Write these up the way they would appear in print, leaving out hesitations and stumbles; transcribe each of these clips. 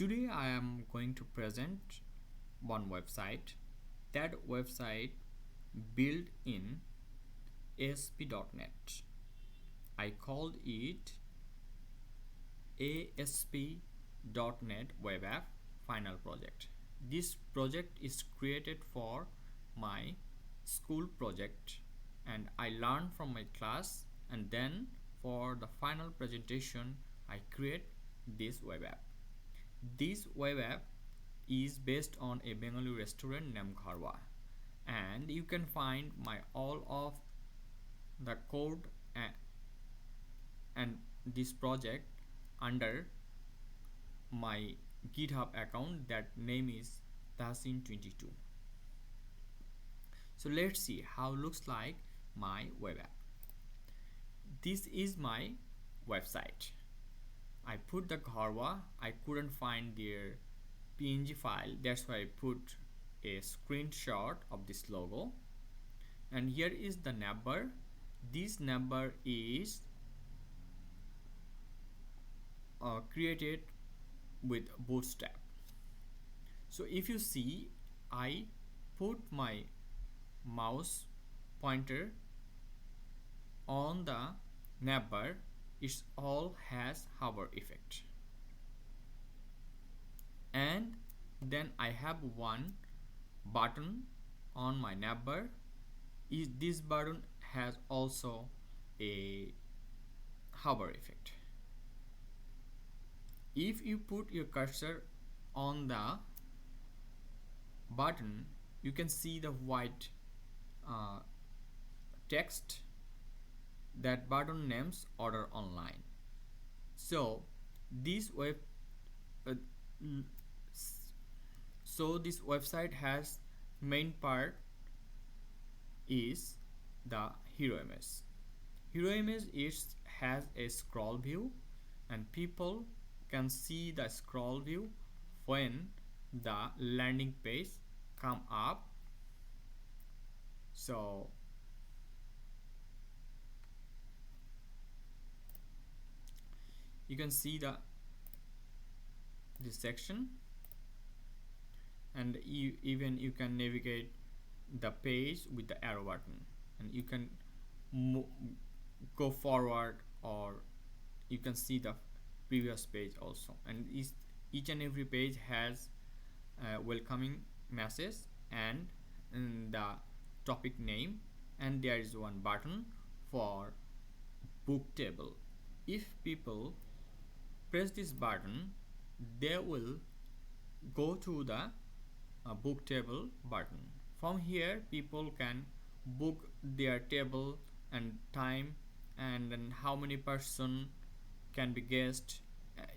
Today I am going to present one website. That website built in ASP.NET. I called it ASP.NET Web App Final Project. This project is created for my school project and I learned from my class, and then for the final presentation I create this web app. This web app is based on a Bengali restaurant named Gharwa, and you can find my all of the code and this project under my GitHub account. That name is Tahsin22. So let's see how looks like my web app. This is my website. I put the Gharwa. I couldn't find their PNG file, that's why I put a screenshot of this logo. And here is the navbar. This navbar is created with Bootstrap. So if you see, I put my mouse pointer on the navbar. It all has hover effect, and then I have one button on my navbar. This button has also a hover effect. If you put your cursor on the button, you can see the white text. That button names order online. So this uh, this website has main part is the hero image. Hero image has a scroll view, and people can see the scroll view when the landing page come up. So you can see this section, and even you can navigate the page with the arrow button, and you can go forward, or you can see the previous page also. And each and every page has a welcoming message and the topic name, and there is one button for book table. If people press this button, they will go to the book table button. From here people can book their table and time, and then how many person can be guest.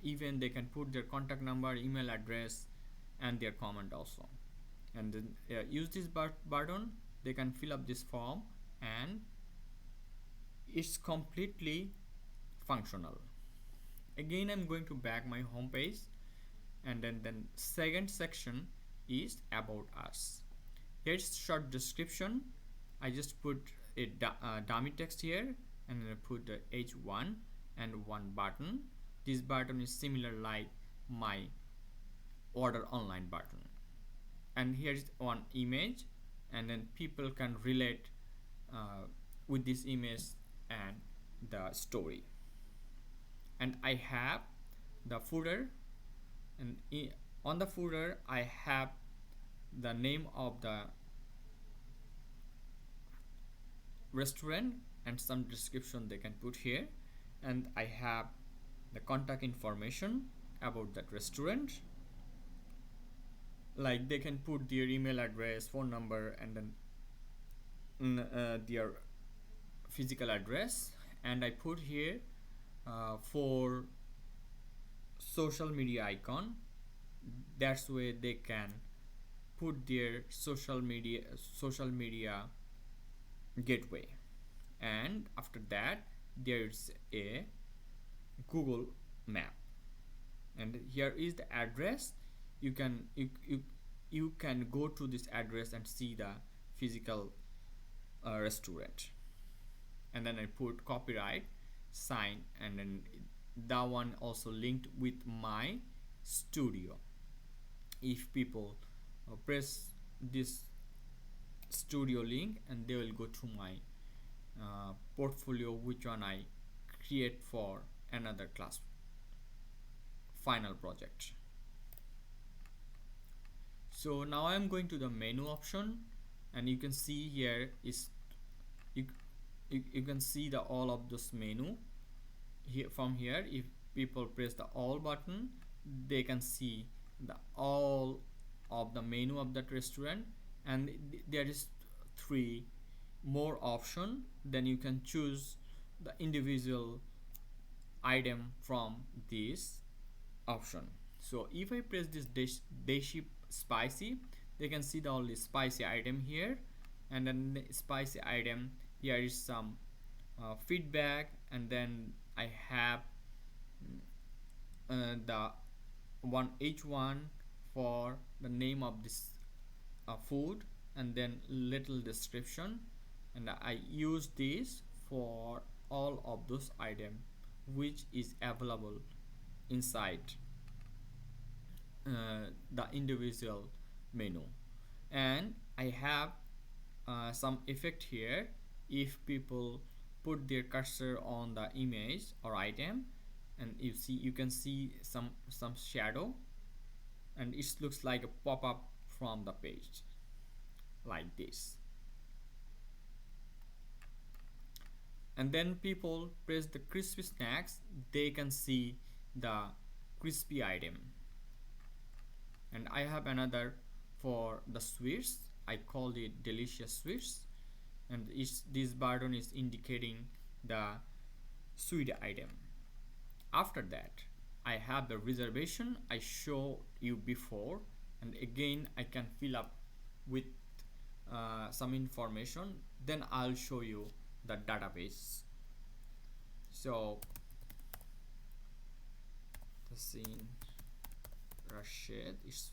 Even they can put their contact number, email address, and their comment also. And then use this button, they can fill up this form, and it's completely functional. Again, I'm going to back my home page, and then second section is about us. Here's short description. I just put a dummy text here, and then I put the H1 and one button. This button is similar like my order online button. And here is one image, and then people can relate with this image and the story. And I have the footer, and on the footer I have the name of the restaurant and some description they can put here, and I have the contact information about that restaurant, like they can put their email address, phone number, and then their physical address. And I put here for social media icon. That's where they can put their social media gateway. And after that there's a Google map, and here is the address. You can go to this address and see the physical restaurant. And then I put copyright sign, and then that one also linked with my studio. If people press this studio link, and they will go to my portfolio, which one I create for another class final project. So now I am going to the menu option, and you can see here is you can see the all of this menu here. From here, if people press the all button, they can see the all of the menu of that restaurant, and there is 3 more option. Then you can choose the individual item from this option. So if I press this Deshi spicy, they can see the only spicy item here, and then the spicy item here is some feedback, and then I have the each one for the name of this food, and then little description, and I use this for all of those items which is available inside the individual menu. And I have some effect here. If people put their cursor on the image or item, and you can see some shadow, and it looks like a pop-up from the page like this. And then people press the crispy snacks, they can see the crispy item. And I have another for the sweets, I called it delicious sweets, and this button is indicating the sweet item. After that, I have the reservation I showed you before, and again I can fill up with some information. Then I'll show you the database. So the scene Rashid is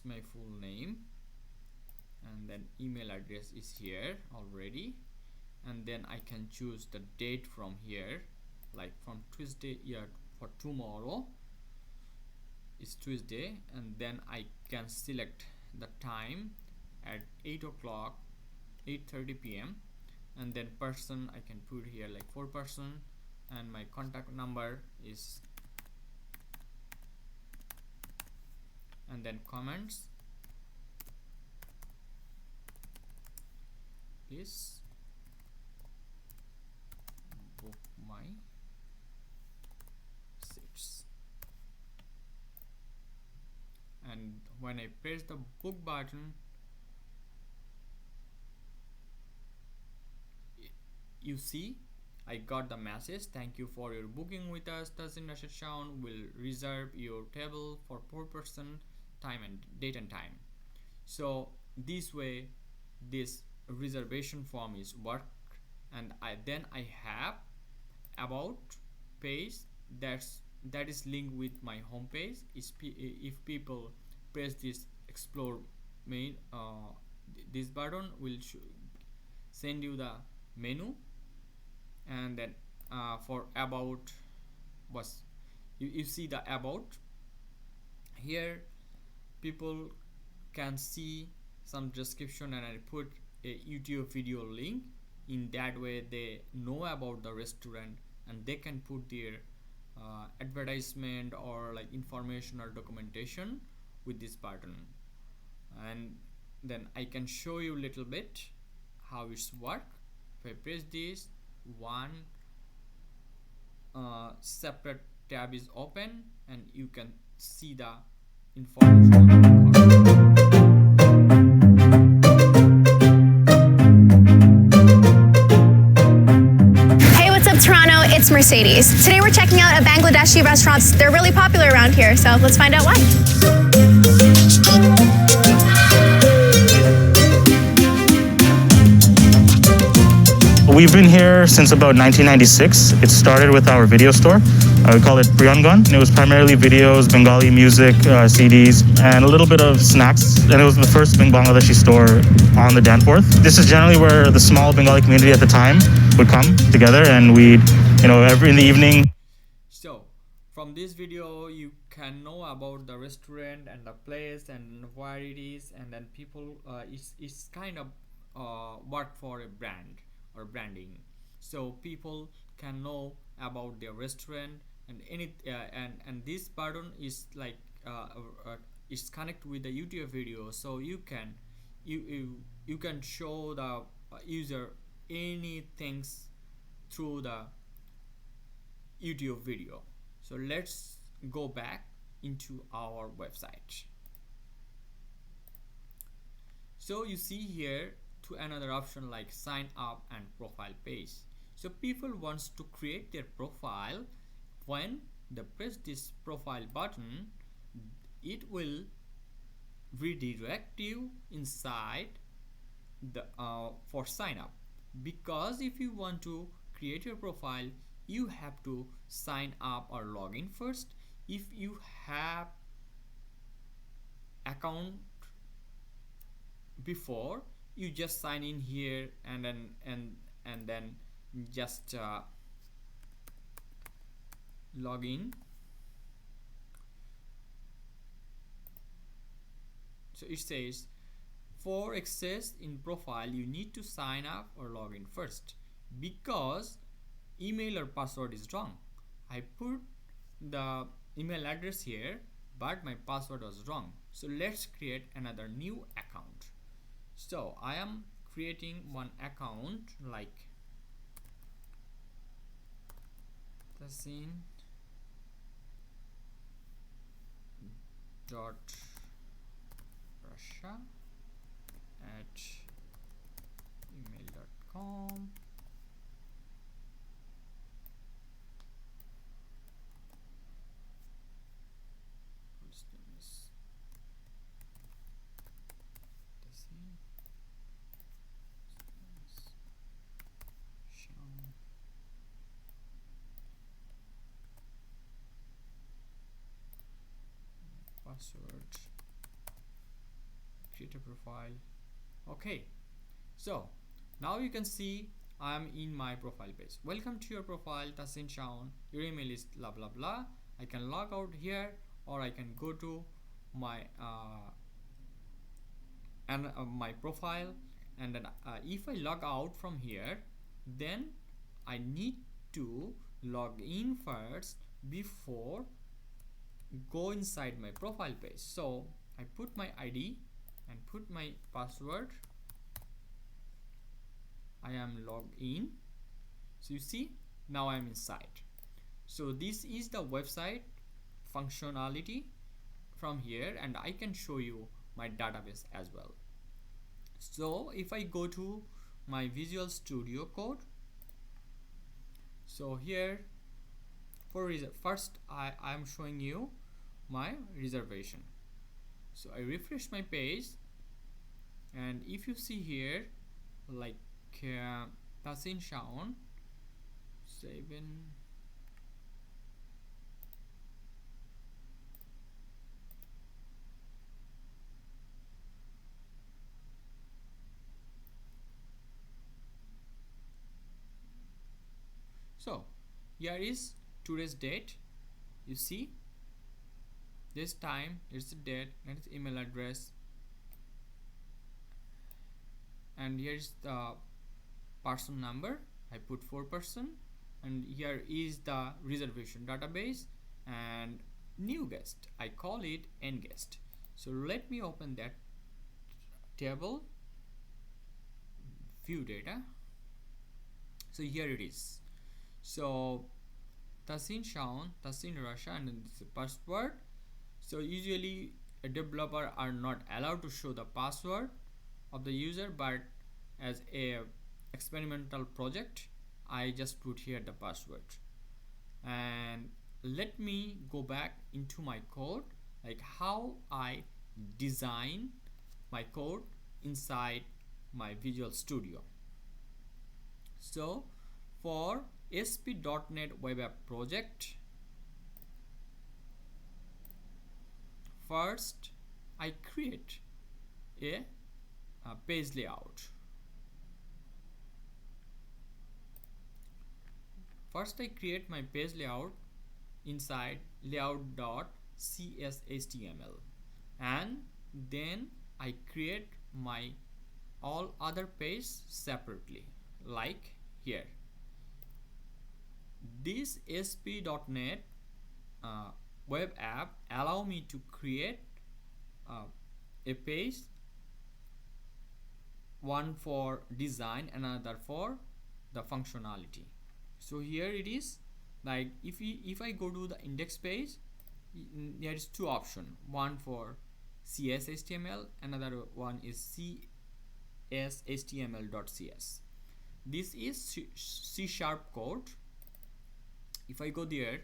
my full name, and then email address is here already, and then I can choose the date from here, like from Tuesday, for tomorrow is Tuesday, and then I can select the time at 8:30 p.m. and then person I can put here like 4 person, and my contact number is, and then comments, please book my seats. And when I press the book button, you see I got the message, thank you for your booking with us. Tazin Rashid Shaun will reserve your table for 4 person, time and date and time. So this way this reservation form is work. And I have about page that is linked with my home page. If people press this explore main this button will send you the menu. And then for about was you see the about here, people can see some description, and I put a YouTube video link. In that way they know about the restaurant, and they can put their advertisement or like information or documentation with this button. And then I can show you a little bit how it's work. If I press this, one separate tab is open, and you can see the information about the Hey, what's up, Toronto? It's Mercedes. Today we're checking out a Bangladeshi restaurant. They're really popular around here, so let's find out why. We've been here since about 1996. It started with our video store. We call it Priyangan. It was primarily videos, Bengali music, CDs, and a little bit of snacks. And it was the first Bangladeshi store on the Danforth. This is generally where the small Bengali community at the time would come together, and we'd, in the evening. So from from this video you can know about the restaurant and the place and where it is, and then people it's kind of work for a brand or branding, so people can know about their restaurant and and this button is like is connect with the YouTube video, so you can you can show the user any things through the YouTube video. So let's go back into our website. So you see here to another option like sign up and profile page. So people wants to create their profile. When they press this profile button, it will redirect you inside the for sign up, because if you want to create your profile you have to sign up or log in first. If you have account before, you just sign in here and then just log in. So it says for access in profile you need to sign up or log in first, because email or password is wrong. I put the email address here but my password was wrong, so let's create another new account. So I am creating one account like Tasin dot Russia at email.com. Password, create a profile. Okay, so now you can see I am in my profile page. Welcome to your profile, Tasin Shaun. Your email is blah blah blah. I can log out here, or I can go to my my profile, and then if I log out from here, then I need to log in first before go inside my profile page. So I put my ID and put my password. I am logged in. So you see now I am inside. So this is the website functionality from here, and I can show you my database as well. So if I go to my Visual Studio Code, so here for first I am showing you my reservation. So I refresh my page, and if you see here like Tasin Shaun 7. So here is today's date. You see this time, it's the date, and its email address, and here's the person number. I put 4 person, and here is the reservation database and new guest. I call it n guest. So let me open that table, view data. So here it is. So Tasin Shaun, Tasin Russia, and then this is the password. So usually a developer are not allowed to show the password of the user, but as a experimental project I just put here the password. And let me go back into my code, like how I design my code inside my Visual Studio. So for ASP.NET Web App project, first I create a page layout. First I create my page layout inside layout.cshtml, and then I create my all other page separately, like here. This ASP.NET web app allow me to create a page, one for design, another for the functionality. So here it is, like if I go to the index page, there is two options, one for CSHTML, another one is CSHTML.cs. This is C# code. If I go there,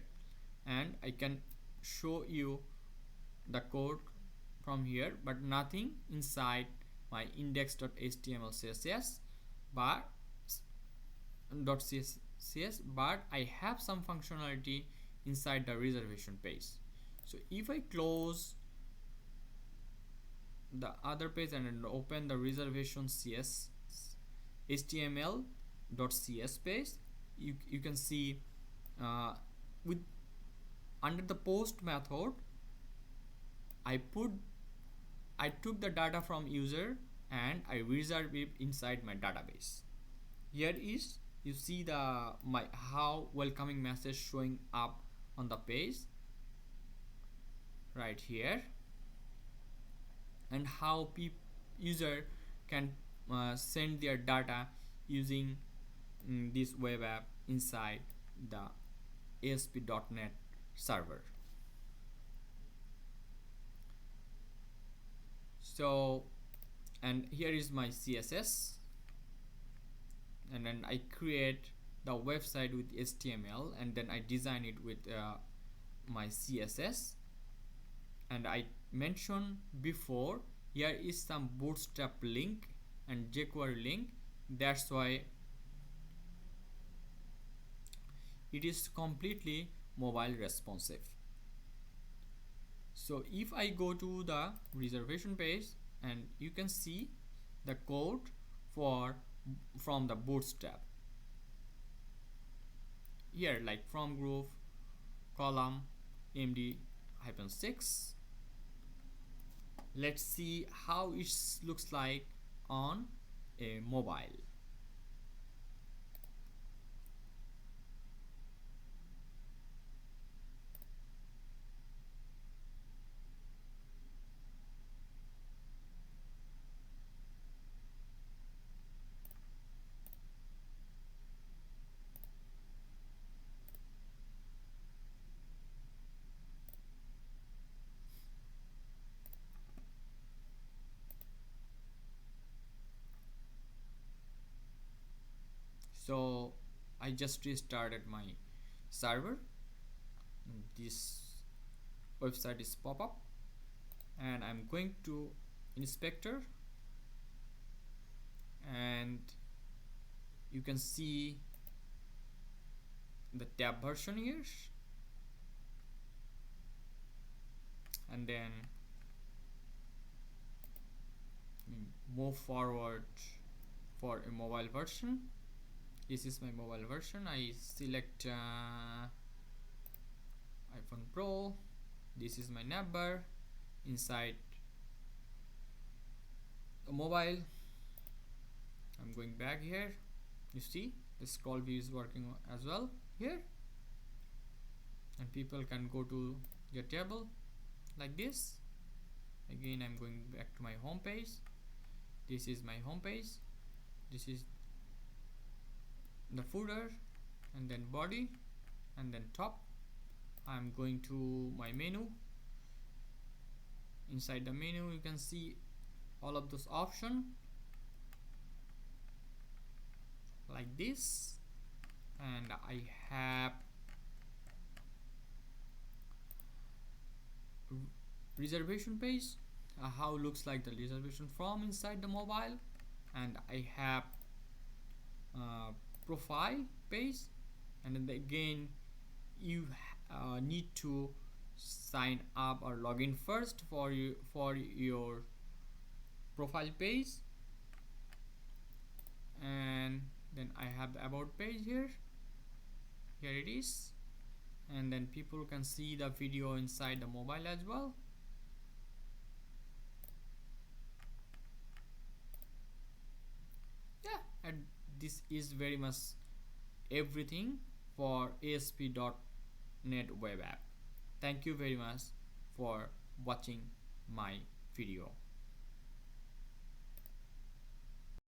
and I can show you the code from here, but nothing inside my index.html css but .css, but I have some functionality inside the reservation page. So if I close the other page and open the reservation cs html.cs page, you can see with under the post method I took the data from user and I reserve it inside my database. Here is, you see the how welcoming message showing up on the page right here, and how user can send their data using this web app inside the ASP.NET server. So, and here is my CSS, and then I create the website with HTML, and then I design it with my CSS. And I mentioned before, here is some bootstrap link and jQuery link, that's why it is completely mobile responsive. So if I go to the reservation page, and you can see the code from the bootstrap here, like from group column md-6. Let's see how it looks like on a mobile. So I just restarted my server. This website is pop up, and I'm going to inspector, and you can see the tab version here, and then move forward for a mobile version. This is my mobile version. I select iPhone Pro. This is my navbar inside the mobile. I'm going back here. You see the scroll view is working as well here, and people can go to your table like this. Again, I'm going back to my home page. This is my home page. This is the footer, and then body, and then top. I'm going to my menu. Inside the menu you can see all of those options like this, and I have reservation page, how looks like the reservation from inside the mobile, and I have profile page, and then again you need to sign up or log in first for your profile page. And then I have the about page here it is, and then people can see the video inside the mobile as well. Yeah, and this is very much everything for ASP.NET web app. Thank you very much for watching my video.